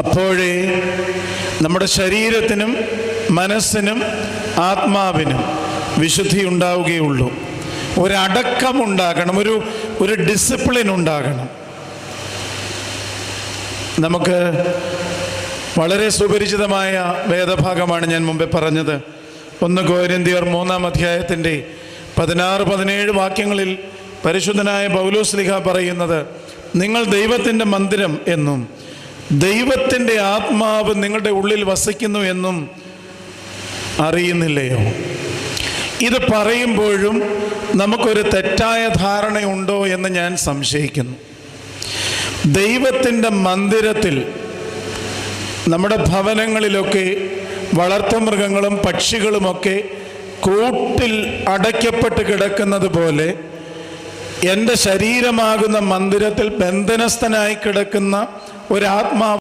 അപ്പോഴേ നമ്മുടെ ശരീരത്തിനും മനസ്സിനും ആത്മാവിനും വിശുദ്ധി ഉണ്ടാവുകയുള്ളൂ. ഒരടക്കമുണ്ടാകണം, ഒരു ഡിസിപ്ലിൻ ഉണ്ടാകണം. നമുക്ക് വളരെ സുപരിചിതമായ വേദഭാഗമാണ് ഞാൻ മുമ്പേ പറഞ്ഞത്. 1 കൊരിന്ത്യർ 3-ാം അധ്യായത്തിൻ്റെ 16-17 വാക്യങ്ങളിൽ പരിശുദ്ധനായ പൗലോസ്ലീഹ പറയുന്നത്, നിങ്ങൾ ദൈവത്തിൻ്റെ മന്ദിരം എന്നും ദൈവത്തിൻ്റെ ആത്മാവ് നിങ്ങളുടെ ഉള്ളിൽ വസിക്കുന്നു എന്നും അറിയുന്നില്ലയോ? ഇത് പറയുമ്പോഴും നമുക്കൊരു തെറ്റായ ധാരണയുണ്ടോ എന്ന് ഞാൻ സംശയിക്കുന്നു. ദൈവത്തിൻ്റെ മന്ദിരത്തിൽ, നമ്മുടെ ഭവനങ്ങളിലൊക്കെ വളർത്തുമൃഗങ്ങളും പക്ഷികളുമൊക്കെ കൂട്ടിൽ അടയ്ക്കപ്പെട്ട് കിടക്കുന്നത് പോലെ എൻ്റെ ശരീരമാകുന്ന മന്ദിരത്തിൽ ബന്ധനസ്ഥനായി കിടക്കുന്ന ഒരാത്മാവ്